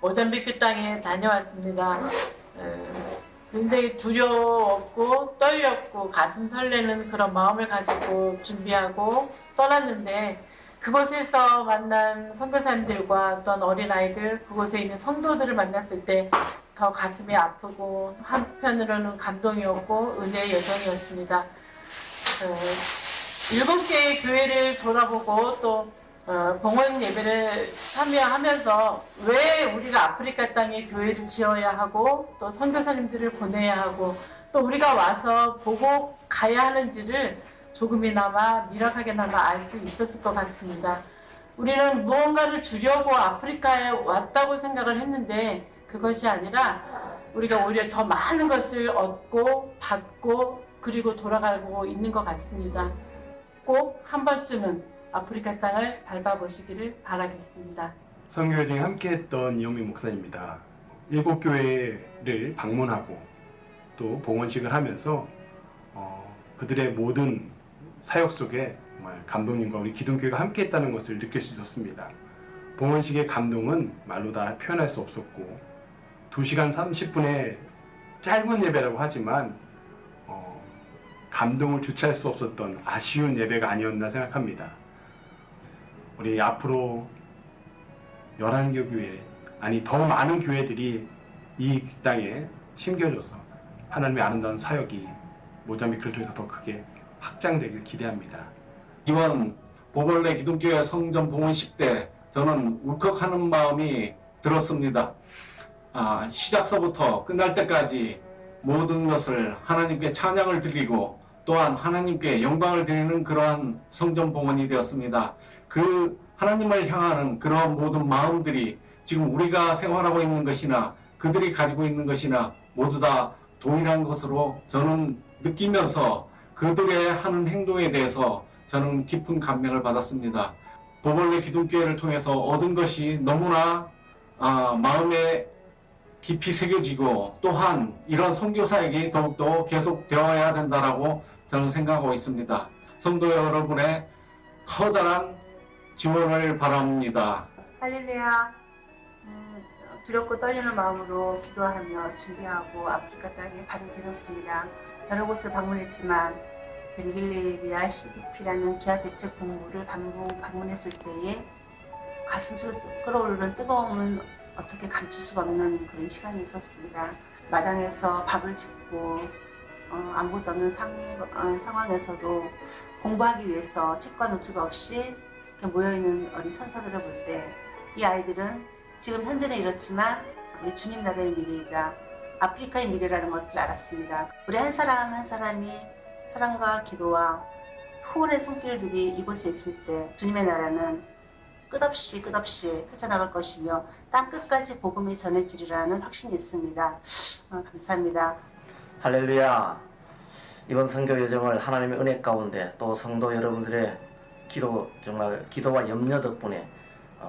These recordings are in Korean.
모잠비크 땅에 다녀왔습니다. 굉장히 두려웠고 떨렸고 가슴 설레는 그런 마음을 가지고 준비하고 떠났는데, 그곳에서 만난 선교사님들과 또한 어린아이들, 그곳에 있는 성도들을 만났을 때 더 가슴이 아프고 한편으로는 감동이었고 은혜의 여정이었습니다. 7개의 교회를 돌아보고 또 봉헌 예배를 참여하면서 왜 우리가 아프리카 땅에 교회를 지어야 하고 또 선교사님들을 보내야 하고 또 우리가 와서 보고 가야 하는지를 조금이나마 미락하게나마 알 수 있었을 것 같습니다. 우리는 무언가를 주려고 아프리카에 왔다고 생각을 했는데 그것이 아니라 우리가 오히려 더 많은 것을 얻고 받고 그리고 돌아가고 있는 것 같습니다. 꼭 한 번쯤은 아프리카 땅을 밟아보시기를 바라겠습니다. 선교 여정에 함께했던 이영민 목사입니다. 7교회를 방문하고 또 봉헌식을 하면서 그들의 모든 사역 속에 정말 감독님과 우리 기둥교회가 함께했다는 것을 느낄 수 있었습니다. 봉헌식의 감동은 말로 다 표현할 수 없었고 2시간 30분의 짧은 예배라고 하지만 감동을 주체할 수 없었던 아쉬운 예배가 아니었나 생각합니다. 우리 앞으로 11개 교회, 아니 더 많은 교회들이 이 땅에 심겨져서 하나님의 아름다운 사역이 모잠비크를 통해서 더 크게 확장되길 기대합니다. 이번 보벌레 기독교회 성전 봉헌식 때 저는 울컥하는 마음이 들었습니다. 시작서부터 끝날 때까지 모든 것을 하나님께 찬양을 드리고 또한 하나님께 영광을 드리는 그러한 성전 봉헌이 되었습니다. 그 하나님을 향하는 그러한 모든 마음들이 지금 우리가 생활하고 있는 것이나 그들이 가지고 있는 것이나 모두 다 동일한 것으로 저는 느끼면서 그들의 하는 행동에 대해서 저는 깊은 감명을 받았습니다. 보벌레 기독교회를 통해서 얻은 것이 너무나 마음에 깊이 새겨지고 또한 이런 선교사역이 더욱더 계속되어야 된다라고 저는 생각하고 있습니다. 성도 여러분의 커다란 지원을 바랍니다. 할렐루야. 두렵고 떨리는 마음으로 기도하며 준비하고 아프리카 땅에 발을 디뎠습니다. 여러 곳을 방문했지만 벵길레리아 CDP라는 기아 대책 본부를 방문했을 때에 가슴속에서 끓어오르는 뜨거움은 어떻게 감출 수가 없는 그런 시간이 있었습니다. 마당에서 밥을 짓고 아무것도 없는 상황에서도 공부하기 위해서 책과 노트도 없이 모여있는 어린 천사들을 볼 때 이 아이들은 지금 현재는 이렇지만 우리 주님 나라의 미래이자 아프리카의 미래라는 것을 알았습니다. 우리 한 사람 한 사람이 사랑과 기도와 후원의 손길을 들이 이곳에 있을 때 주님의 나라는 끝없이 펼쳐나갈 것이며 땅끝까지 복음이 전해지리라는 확신이 있습니다. 감사합니다. 할렐루야. 이번 선교 여정을 하나님의 은혜 가운데 또 성도 여러분들의 정말 기도와 염려 덕분에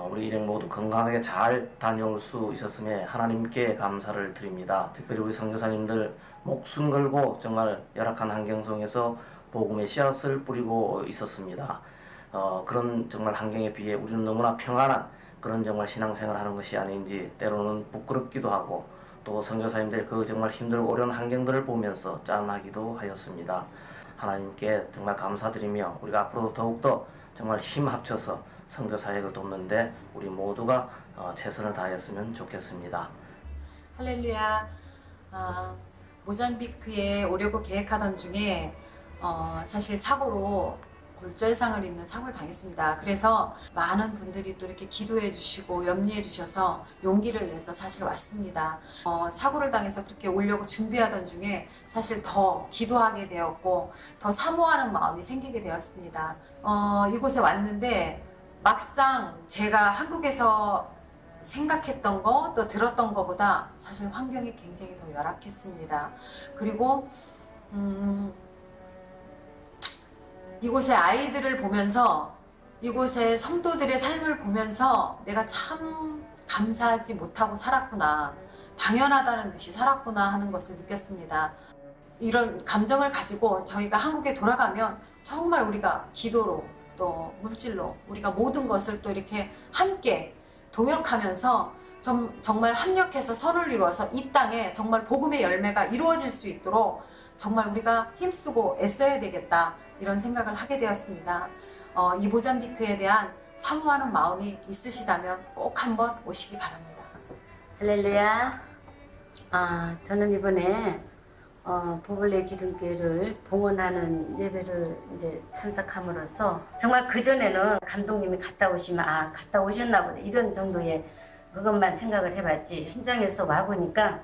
우리 일행 모두 건강하게 잘 다녀올 수 있었음에 하나님께 감사를 드립니다. 특별히 우리 선교사님들 목숨 걸고 정말 열악한 환경 속에서 복음의 씨앗을 뿌리고 있었습니다. 그런 정말 환경에 비해 우리는 너무나 평안한 그런 정말 신앙생활을 하는 것이 아닌지 때로는 부끄럽기도 하고 또 선교사님들 그 정말 힘들고 어려운 환경들을 보면서 짠하기도 하였습니다. 하나님께 정말 감사드리며 우리가 앞으로 더욱더 정말 힘 합쳐서 선교 사역을 돕는데 우리 모두가 최선을 다했으면 좋겠습니다. 할렐루야. 모잠비크에 오려고 계획하던 중에 사실 사고로 골절상을 입는 사고를 당했습니다. 그래서 많은 분들이 또 이렇게 기도해 주시고 염려해 주셔서 용기를 내서 사실 왔습니다. 사고를 당해서 그렇게 오려고 준비하던 중에 사실 더 기도하게 되었고 더 사모하는 마음이 생기게 되었습니다. 이곳에 왔는데 막상 제가 한국에서 생각했던 거 또 들었던 것보다 사실 환경이 굉장히 더 열악했습니다. 그리고 이곳의 아이들을 보면서 이곳의 성도들의 삶을 보면서 내가 참 감사하지 못하고 살았구나, 당연하다는 듯이 살았구나 하는 것을 느꼈습니다. 이런 감정을 가지고 저희가 한국에 돌아가면 정말 우리가 기도로 또 물질로 우리가 모든 것을 또 이렇게 함께 동역하면서 정말 합력해서 선을 이루어서 이 땅에 정말 복음의 열매가 이루어질 수 있도록 정말 우리가 힘쓰고 애써야 되겠다 이런 생각을 하게 되었습니다. 이 모잠비크에 대한 사모하는 마음이 있으시다면 꼭 한번 오시기 바랍니다. 할렐루야. 저는 이번에 보블레 기둥교회를 봉헌하는 예배를 이제 참석함으로써 정말 그전에는 감독님이 갔다 오시면 갔다 오셨나 보다 이런 정도의 그것만 생각을 해봤지 현장에서 와보니까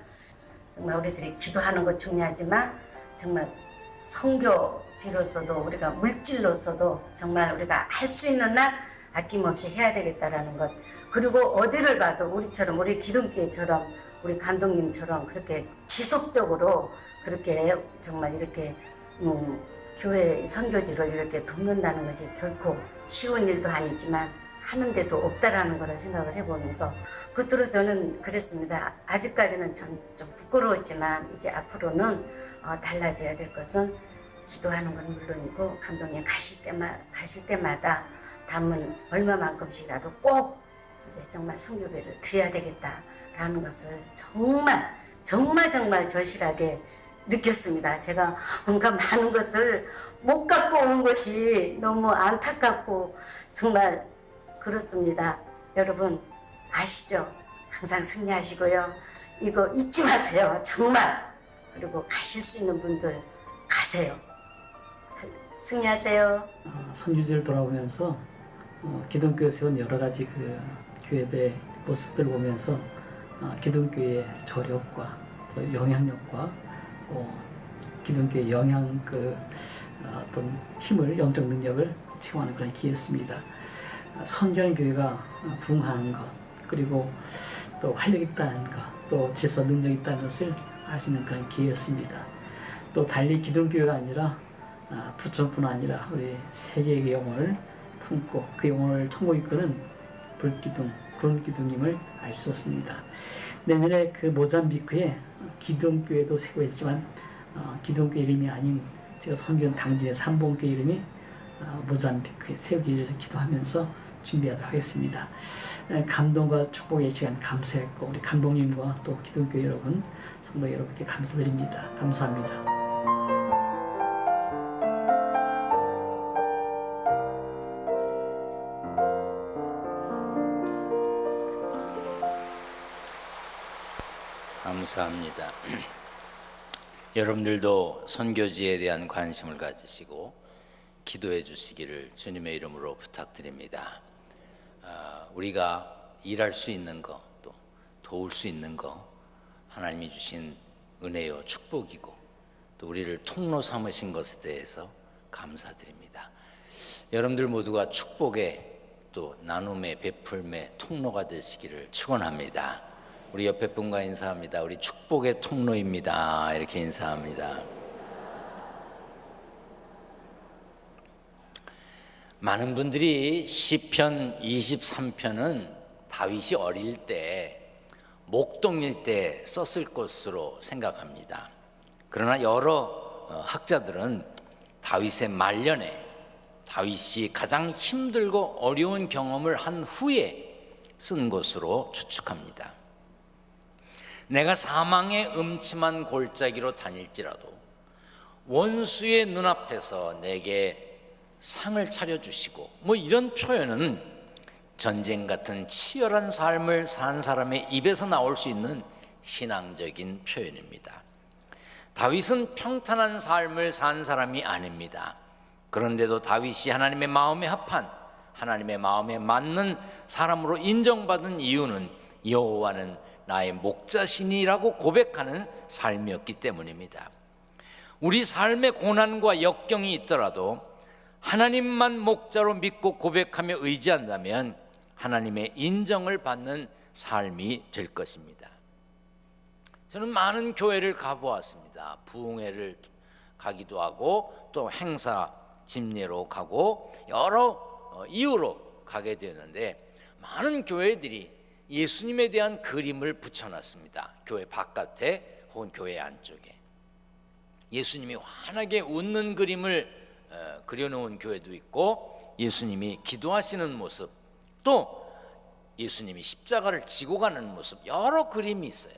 정말 우리들이 기도하는 것 중요하지만 정말 선교비로서도 우리가 물질로서도 정말 우리가 할 수 있는 날 아낌없이 해야 되겠다라는 것, 그리고 어디를 가도 우리처럼 우리 기독교회처럼 우리 감독님처럼 그렇게 지속적으로 그렇게 정말 이렇게 교회 선교지를 이렇게 돕는다는 것이 결코 쉬운 일도 아니지만 하는 데도 없다라는 걸 생각을 해보면서 끝으로 저는 그랬습니다. 아직까지는 좀 부끄러웠지만 이제 앞으로는 달라져야 될 것은 기도하는 건 물론이고 감독님 가실 때마다 담은 얼마만큼씩이라도 꼭 이제 정말 선교배를 드려야 되겠다라는 것을 정말 절실하게 느꼈습니다. 제가 뭔가 많은 것을 못 갖고 온 것이 너무 안타깝고 정말 그렇습니다. 여러분 아시죠? 항상 승리하시고요. 이거 잊지 마세요. 정말. 그리고 가실 수 있는 분들 가세요. 승리하세요. 선교지를 돌아보면서 기독교에 세운 여러 가지 그 교회의 모습들 보면서 기독교의 저력과 또 영향력과 또 기독교의 영향 어떤 힘을 영적 능력을 체험하는 그런 기회였습니다. 선교하는 교회가 부흥하는 것, 그리고 또 활력 있다는 것, 또 질서 능력 있다는 것을 알 수 있는 그런 기회였습니다. 또 달리 기독교가 아니라 부천뿐 아니라 우리 세계의 영혼을 품고 그 영혼을 천국 이끄는 불기둥, 구름기둥임을 알 수 있었습니다. 내년에 그 모잠비크에 기둥교회도 세고 있지만 기둥교회 이름이 아닌 제가 섬기는 당진의 삼봉교회 이름이 모잠비크에 세우기를 기도하면서 준비하도록 하겠습니다. 감동과 축복의 시간 감사했고 우리 감독님과 또 기독교 여러분, 성도 여러분께 감사드립니다. 감사합니다. 감사합니다. 여러분들도 선교지에 대한 관심을 가지시고 기도해 주시기를 주님의 이름으로 부탁드립니다. 우리가 일할 수 있는 것, 또 도울 수 있는 것, 하나님이 주신 은혜요 축복이고 또 우리를 통로 삼으신 것에 대해서 감사드립니다. 여러분들 모두가 축복의 또 나눔의 베풀매 통로가 되시기를 축원합니다. 우리 옆에 분과 인사합니다. 우리 축복의 통로입니다. 이렇게 인사합니다. 많은 분들이 시편 23편은 다윗이 어릴 때 목동일 때 썼을 것으로 생각합니다. 그러나 여러 학자들은 다윗의 말년에 다윗이 가장 힘들고 어려운 경험을 한 후에 쓴 것으로 추측합니다. 내가 사망의 음침한 골짜기로 다닐지라도 원수의 눈앞에서 내게 상을 차려주시고 이런 표현은 전쟁 같은 치열한 삶을 산 사람의 입에서 나올 수 있는 신앙적인 표현입니다. 다윗은 평탄한 삶을 산 사람이 아닙니다. 그런데도 다윗이 하나님의 마음에 합한, 하나님의 마음에 맞는 사람으로 인정받은 이유는 여호와는 나의 목자시니라고 고백하는 삶이었기 때문입니다. 우리 삶의 고난과 역경이 있더라도 하나님만 목자로 믿고 고백하며 의지한다면 하나님의 인정을 받는 삶이 될 것입니다. 저는 많은 교회를 가보았습니다. 부흥회를 가기도 하고 또 행사 집례로 가고 여러 이유로 가게 되는데 많은 교회들이 예수님에 대한 그림을 붙여놨습니다. 교회 바깥에 혹은 교회 안쪽에 예수님이 환하게 웃는 그림을 그려놓은 교회도 있고 예수님이 기도하시는 모습, 또 예수님이 십자가를 지고 가는 모습, 여러 그림이 있어요.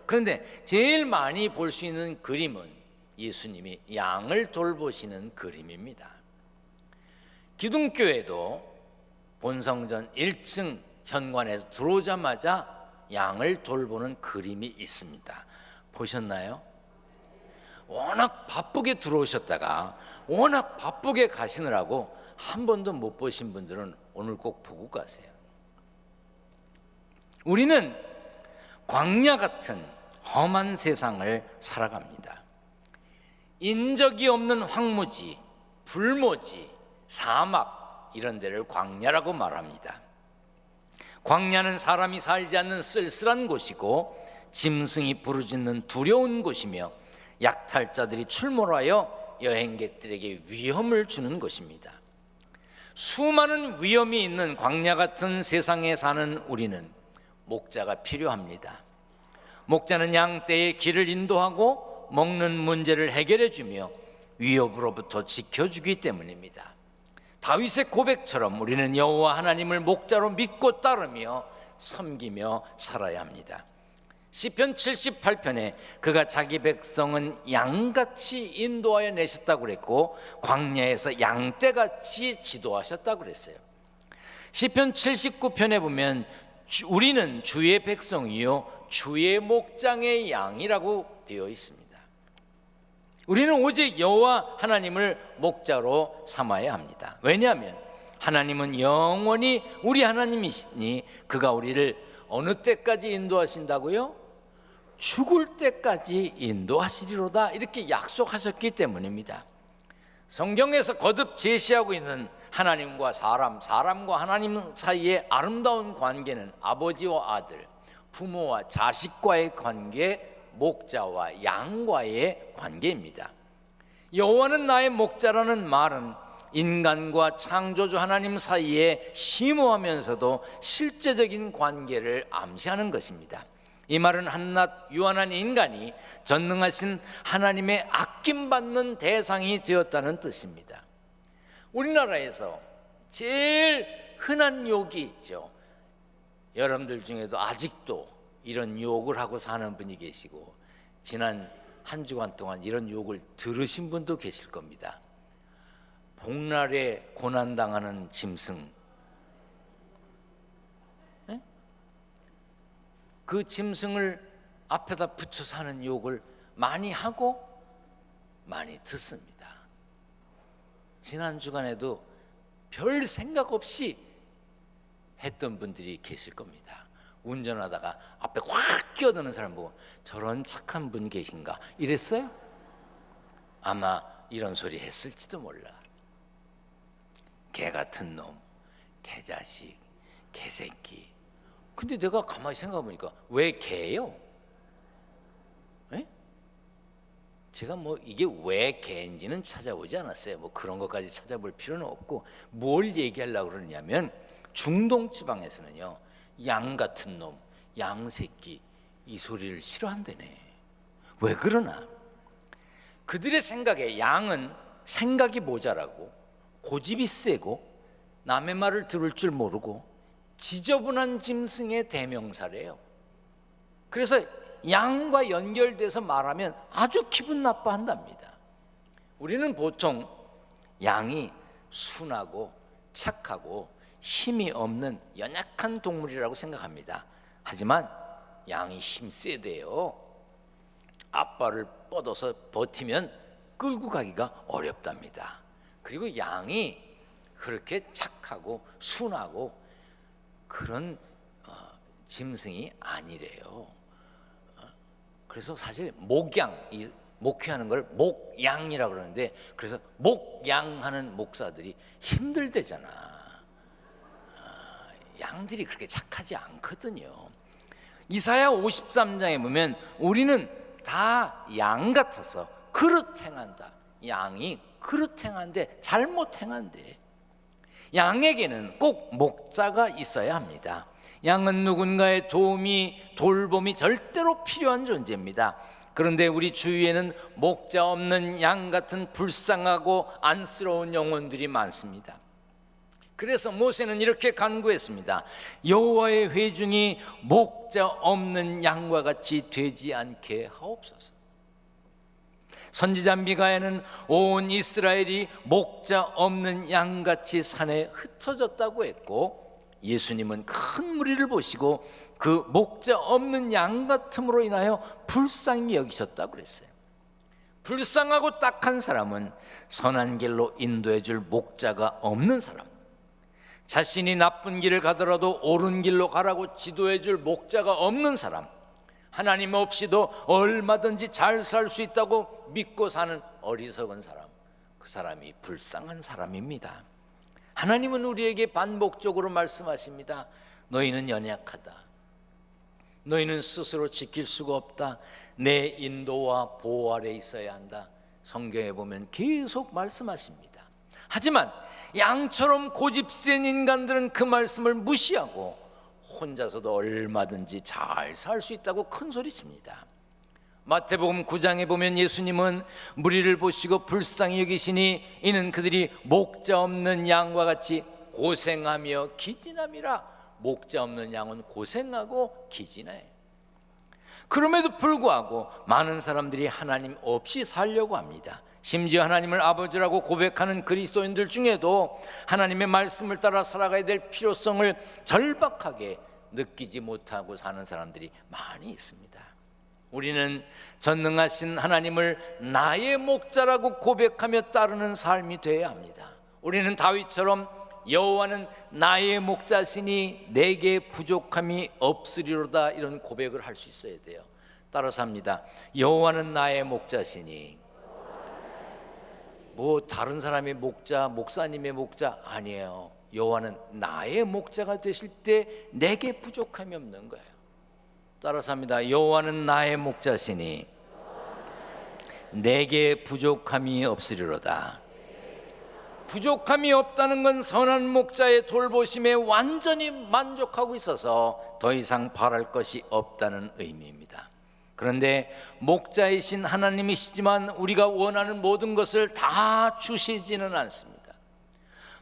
그런데 제일 많이 볼 수 있는 그림은 예수님이 양을 돌보시는 그림입니다. 기둥교회도 본성전 1층 현관에서 들어오자마자 양을 돌보는 그림이 있습니다. 보셨나요? 워낙 바쁘게 들어오셨다가 워낙 바쁘게 가시느라고 한 번도 못 보신 분들은 오늘 꼭 보고 가세요. 우리는 광야 같은 험한 세상을 살아갑니다. 인적이 없는 황무지, 불모지, 사막 이런 데를 광야라고 말합니다. 광야는 사람이 살지 않는 쓸쓸한 곳이고 짐승이 부르짖는 두려운 곳이며 약탈자들이 출몰하여 여행객들에게 위험을 주는 곳입니다. 수많은 위험이 있는 광야 같은 세상에 사는 우리는 목자가 필요합니다. 목자는 양떼의 길을 인도하고 먹는 문제를 해결해 주며 위협으로부터 지켜주기 때문입니다. 다윗의 고백처럼 우리는 여호와 하나님을 목자로 믿고 따르며 섬기며 살아야 합니다. 시편 78편에 그가 자기 백성은 양같이 인도하여 내셨다고 그랬고 광야에서 양떼같이 지도하셨다고 그랬어요. 시편 79편에 보면 우리는 주의 백성이요 주의 목장의 양이라고 되어 있습니다. 우리는 오직 여호와 하나님을 목자로 삼아야 합니다. 왜냐하면 하나님은 영원히 우리 하나님이시니 그가 우리를 어느 때까지 인도하신다고요? 죽을 때까지 인도하시리로다 이렇게 약속하셨기 때문입니다. 성경에서 거듭 제시하고 있는 하나님과 사람과 하나님 사이의 아름다운 관계는 아버지와 아들, 부모와 자식과의 관계, 목자와 양과의 관계입니다. 여호와는 나의 목자라는 말은 인간과 창조주 하나님 사이에 심오하면서도 실제적인 관계를 암시하는 것입니다. 이 말은 한낱 유한한 인간이 전능하신 하나님의 아낌받는 대상이 되었다는 뜻입니다. 우리나라에서 제일 흔한 욕이 있죠. 여러분들 중에도 아직도 이런 욕을 하고 사는 분이 계시고 지난 한 주간 동안 이런 욕을 들으신 분도 계실 겁니다. 복날에 고난당하는 짐승, 그 짐승을 앞에다 붙여서 하는 욕을 많이 하고 많이 듣습니다. 지난 주간에도 별 생각 없이 했던 분들이 계실 겁니다. 운전하다가 앞에 확 끼어드는 사람 보고 저런 착한 분 계신가 이랬어요? 아마 이런 소리 했을지도 몰라. 개 같은 놈, 개자식, 개새끼. 근데 내가 가만히 생각해보니까 왜 개예요? 에? 제가 뭐 이게 왜 개인지는 찾아보지 않았어요. 뭐 그런 것까지 찾아볼 필요는 없고 뭘 얘기하려고 그러냐면 중동 지방에서는요 양 같은 놈, 양새끼 이 소리를 싫어한다네. 왜 그러나? 그들의 생각에 양은 생각이 모자라고 고집이 세고 남의 말을 들을 줄 모르고 지저분한 짐승의 대명사래요. 그래서 양과 연결돼서 말하면 아주 기분 나빠한답니다. 우리는 보통 양이 순하고 착하고 힘이 없는 연약한 동물이라고 생각합니다. 하지만 양이 힘 세대요. 앞발을 뻗어서 버티면 끌고 가기가 어렵답니다. 그리고 양이 그렇게 착하고 순하고 그런 짐승이 아니래요. 그래서 사실 목양, 목회하는 걸 목양이라고 그러는데 그래서 목양하는 목사들이 힘들대잖아. 양들이 그렇게 착하지 않거든요. 이사야 53장에 보면 우리는 다 양 같아서 그릇 행한다. 양이 그릇 행한데 잘못 행한대. 양에게는 꼭 목자가 있어야 합니다. 양은 누군가의 돌봄이 절대로 필요한 존재입니다. 그런데 우리 주위에는 목자 없는 양 같은 불쌍하고 안쓰러운 영혼들이 많습니다. 그래서 모세는 이렇게 간구했습니다. 여호와의 회중이 목자 없는 양과 같이 되지 않게 하옵소서. 선지자 미가야는 온 이스라엘이 목자 없는 양같이 산에 흩어졌다고 했고, 예수님은 큰 무리를 보시고 그 목자 없는 양 같음으로 인하여 불쌍히 여기셨다고 그랬어요. 불쌍하고 딱한 사람은 선한 길로 인도해 줄 목자가 없는 사람, 자신이 나쁜 길을 가더라도 옳은 길로 가라고 지도해 줄 목자가 없는 사람, 하나님 없이도 얼마든지 잘 살 수 있다고 믿고 사는 어리석은 사람, 그 사람이 불쌍한 사람입니다. 하나님은 우리에게 반복적으로 말씀하십니다. 너희는 연약하다. 너희는 스스로 지킬 수가 없다. 내 인도와 보호 아래 있어야 한다. 성경에 보면 계속 말씀하십니다. 하지만 양처럼 고집센 인간들은 그 말씀을 무시하고 혼자서도 얼마든지 잘 살 수 있다고 큰 소리칩니다. 마태복음 9장에 보면 예수님은 무리를 보시고 불쌍히 여기시니 이는 그들이 목자 없는 양과 같이 고생하며 기진함이라. 목자 없는 양은 고생하고 기진해. 그럼에도 불구하고 많은 사람들이 하나님 없이 살려고 합니다. 심지어 하나님을 아버지라고 고백하는 그리스도인들 중에도 하나님의 말씀을 따라 살아가야 될 필요성을 절박하게 느끼지 못하고 사는 사람들이 많이 있습니다. 우리는 전능하신 하나님을 나의 목자라고 고백하며 따르는 삶이 되어야 합니다. 우리는 다윗처럼 여호와는 나의 목자시니 내게 부족함이 없으리로다, 이런 고백을 할 수 있어야 돼요. 따라서 합니다. 여호와는 나의 목자시니. 뭐 다른 사람의 목자, 목사님의 목자 아니에요. 여호와는 나의 목자가 되실 때 내게 부족함이 없는 거예요. 따라서 합니다. 여호와는 나의 목자시니 내게 부족함이 없으리로다. 부족함이 없다는 건 선한 목자의 돌보심에 완전히 만족하고 있어서 더 이상 바랄 것이 없다는 의미입니다. 그런데 목자이신 하나님이시지만 우리가 원하는 모든 것을 다 주시지는 않습니다.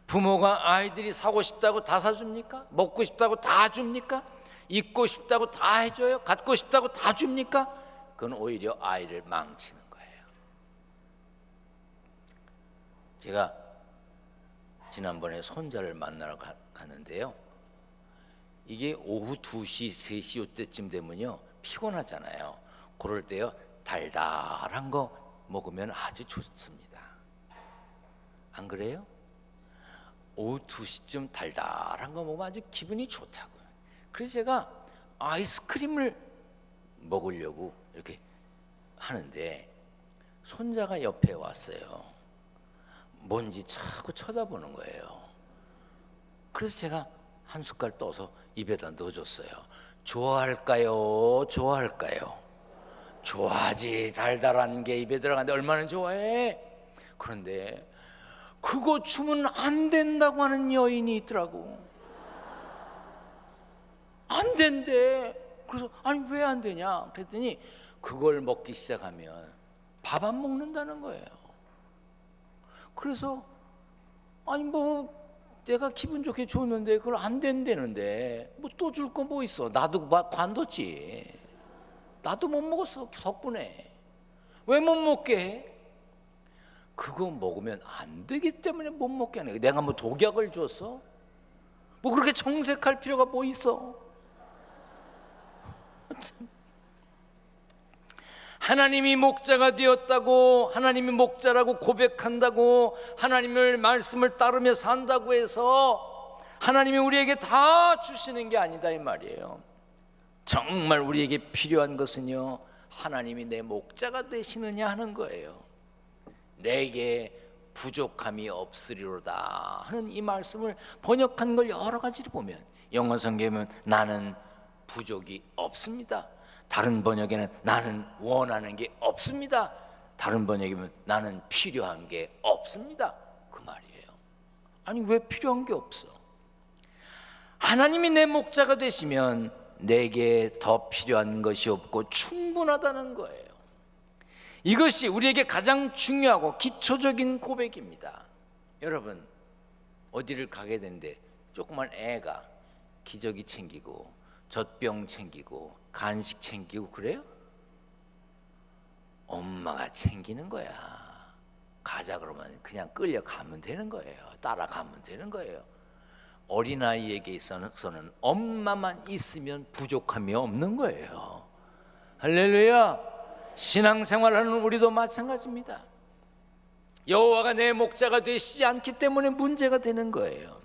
부모가 아이들이 사고 싶다고 다 사줍니까? 먹고 싶다고 다 줍니까? 입고 싶다고 다 해줘요? 갖고 싶다고 다 줍니까? 그건 오히려 아이를 망치는 거예요. 제가 지난번에 손자를 만나러 갔는데요, 이게 오후 2시, 3시 이때쯤 되면요 피곤하잖아요. 그럴 때요 달달한 거 먹으면 아주 좋습니다. 안 그래요? 오후 2시쯤 달달한 거 먹으면 아주 기분이 좋다고요. 그래서 제가 아이스크림을 먹으려고 이렇게 하는데 손자가 옆에 왔어요. 뭔지 자꾸 쳐다보는 거예요. 그래서 제가 한 숟갈 떠서 입에다 넣어줬어요. 좋아할까요? 좋아할까요? 좋아하지. 달달한 게 입에 들어가는데 얼마나 좋아해? 그런데 그거 주면 안 된다고 하는 여인이 있더라고. 안 된대. 그래서 아니 왜 안 되냐 그랬더니 그걸 먹기 시작하면 밥 안 먹는다는 거예요. 그래서 아니 뭐 내가 기분 좋게 줬는데 그걸 안 된다는데 뭐 또 줄 거 뭐 있어. 나도 관뒀지. 나도 못 먹었어 덕분에. 왜 못 먹게 해? 그거 먹으면 안 되기 때문에 못 먹게 하네. 내가 뭐 독약을 줬어? 뭐 그렇게 정색할 필요가 뭐 있어? 하나님이 목자가 되었다고, 하나님이 목자라고 고백한다고, 하나님의 말씀을 따르며 산다고 해서 하나님이 우리에게 다 주시는 게 아니다 이 말이에요. 정말 우리에게 필요한 것은요 하나님이 내 목자가 되시느냐 하는 거예요. 내게 부족함이 없으리로다 하는 이 말씀을 번역한 걸 여러 가지로 보면 영어 성경에 보면 나는 부족이 없습니다. 다른 번역에는 나는 원하는 게 없습니다. 다른 번역에 보면 나는 필요한 게 없습니다. 그 말이에요. 아니 왜 필요한 게 없어? 하나님이 내 목자가 되시면 내게 더 필요한 것이 없고 충분하다는 거예요. 이것이 우리에게 가장 중요하고 기초적인 고백입니다. 여러분 어디를 가게 되는데 조그만 애가 기저귀 챙기고 젖병 챙기고 간식 챙기고 그래요? 엄마가 챙기는 거야. 가자 그러면 그냥 끌려가면 되는 거예요. 따라가면 되는 거예요. 어린아이에게 있어서는 엄마만 있으면 부족함이 없는 거예요. 할렐루야. 신앙생활하는 우리도 마찬가지입니다. 여호와가 내 목자가 되시지 않기 때문에 문제가 되는 거예요.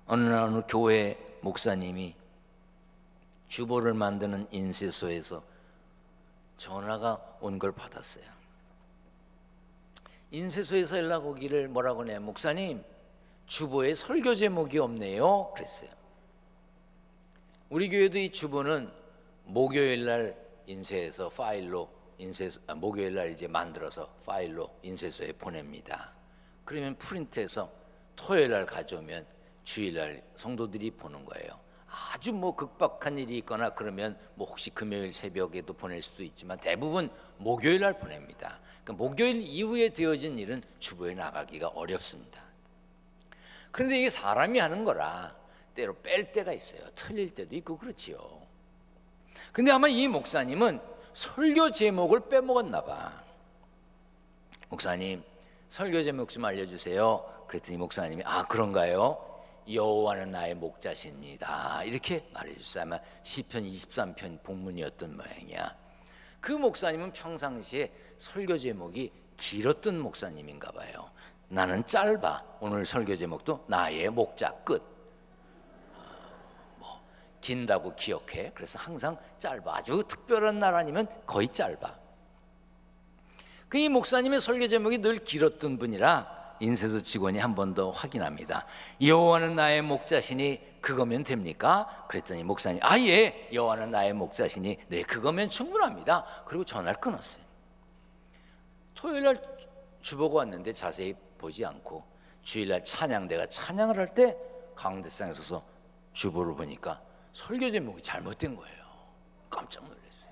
어느 교회 목사님이 주보를 만드는 인쇄소에서 전화가 온 걸 받았어요. 인쇄소에서 연락 오기를 뭐라고 하냐, 목사님 주보에 설교 제목이 없네요 그랬어요. 우리 교회도 이 주보는 목요일 날 인쇄해서 파일로 목요일 날 이제 만들어서 파일로 인쇄소에 보냅니다. 그러면 프린트해서 토요일 날 가져오면 주일 날 성도들이 보는 거예요. 아주 뭐 급박한 일이 있거나 그러면 뭐 혹시 금요일 새벽에도 보낼 수도 있지만 대부분 목요일 날 보냅니다. 그러니까 목요일 이후에 되어진 일은 주보에 나가기가 어렵습니다. 그런데 이게 사람이 하는 거라 때로 뺄 때가 있어요. 틀릴 때도 있고 그렇지요. 근데 아마 이 목사님은 설교 제목을 빼먹었나 봐. 목사님 설교 제목 좀 알려주세요. 그랬더니 목사님이 아 그런가요? 여호와는 나의 목자십니다 이렇게 말해줬어요. 아마 시편 23편 본문이었던 모양이야. 그 목사님은 평상시에 설교 제목이 길었던 목사님인가 봐요. 나는 짧아. 오늘 설교 제목도 나의 목자 끝. 긴다고 기억해. 그래서 항상 짧아. 아주 특별한 날 아니면 거의 짧아. 그 이 목사님의 설교 제목이 늘 길었던 분이라 인쇄소 직원이 한 번 더 확인합니다. 여호와는 나의 목자시니 그거면 됩니까? 그랬더니 목사님 아 예, 여호와는 나의 목자시니 네 그거면 충분합니다. 그리고 전화를 끊었어요. 토요일 날 주보가 왔는데 자세히 보지 않고 주일날 찬양대가 찬양을 할 때 가운데상에 서서 주보를 보니까 설교 제목이 잘못된 거예요. 깜짝 놀랐어요.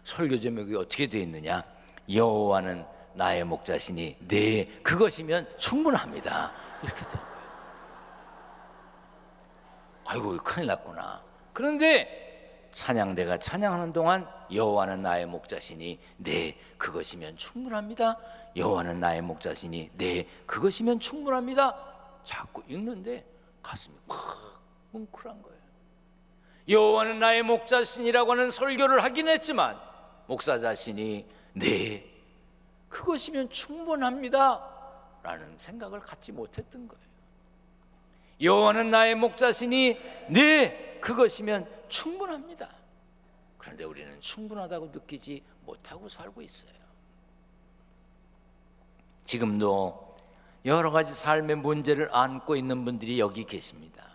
설교 제목이 어떻게 되어 있느냐? 여호와는 나의 목자시니 네 그것이면 충분합니다. 이렇게 된 거예요. 아이고 큰일 났구나. 그런데 찬양대가 찬양하는 동안 여호와는 나의 목자시니 네 그것이면 충분합니다. 여호와는 나의 목자시니 네 그것이면 충분합니다. 자꾸 읽는데 가슴이 팍 뭉클한 거예요. 여호와는 나의 목자신이라고 하는 설교를 하긴 했지만 목사 자신이 네 그것이면 충분합니다 라는 생각을 갖지 못했던 거예요. 여호와는 나의 목자시니 네 그것이면 충분합니다. 그런데 우리는 충분하다고 느끼지 못하고 살고 있어요. 지금도 여러 가지 삶의 문제를 안고 있는 분들이 여기 계십니다.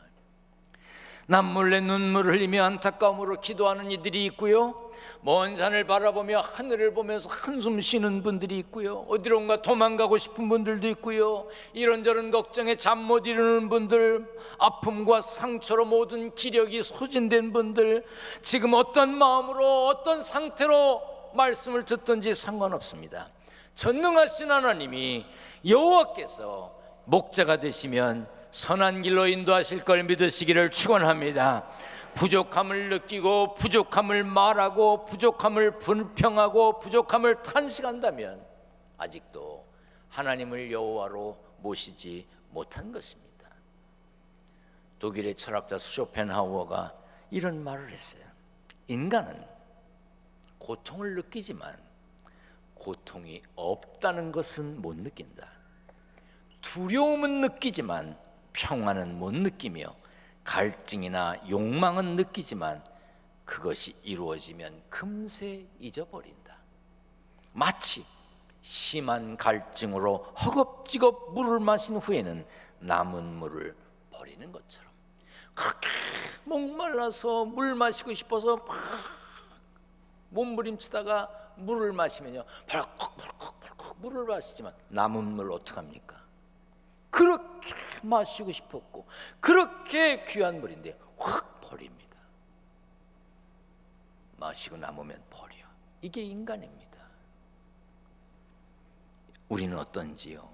남몰래 눈물을 흘리며 안타까움으로 기도하는 이들이 있고요, 먼 산을 바라보며 하늘을 보면서 한숨 쉬는 분들이 있고요, 어디론가 도망가고 싶은 분들도 있고요, 이런저런 걱정에 잠 못 이루는 분들, 아픔과 상처로 모든 기력이 소진된 분들, 지금 어떤 마음으로 어떤 상태로 말씀을 듣든지 상관없습니다. 전능하신 하나님이 여호와께서 목자가 되시면 선한 길로 인도하실 걸 믿으시기를 축원합니다. 부족함을 느끼고 부족함을 말하고 부족함을 불평하고 부족함을 탄식한다면 아직도 하나님을 여호와로 모시지 못한 것입니다. 독일의 철학자 쇼펜하우어가 이런 말을 했어요. 인간은 고통을 느끼지만 고통이 없다는 것은 못 느낀다. 두려움은 느끼지만 평안은 못 느끼며 갈증이나 욕망은 느끼지만 그것이 이루어지면 금세 잊어버린다. 마치 심한 갈증으로 허겁지겁 물을 마신 후에는 남은 물을 버리는 것처럼, 그렇게 목말라서 물 마시고 싶어서 막 몸부림치다가 물을 마시면요 벌컥 물을 마시지만 남은 물 어떡합니까? 그렇게 마시고 싶었고 그렇게 귀한 물인데 확 버립니다. 마시고 남으면 버려. 이게 인간입니다. 우리는 어떤지요?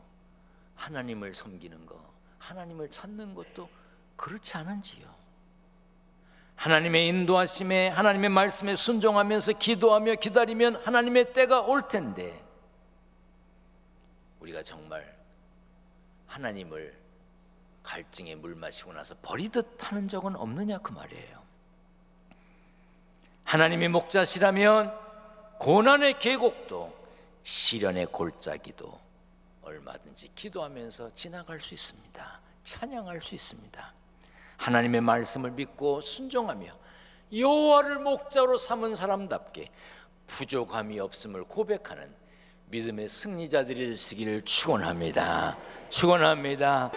하나님을 섬기는 거, 하나님을 찾는 것도 그렇지 않은지요? 하나님의 인도하심에, 하나님의 말씀에 순종하면서 기도하며 기다리면 하나님의 때가 올 텐데, 우리가 정말 하나님을 갈증에 물 마시고 나서 버리듯 하는 적은 없느냐 그 말이에요. 하나님의 목자시라면 고난의 계곡도 시련의 골짜기도 얼마든지 기도하면서 지나갈 수 있습니다. 찬양할 수 있습니다. 하나님의 말씀을 믿고 순종하며 여호와를 목자로 삼은 사람답게 부족함이 없음을 고백하는 믿음의 승리자들이 되시기를 축원합니다. 축원합니다.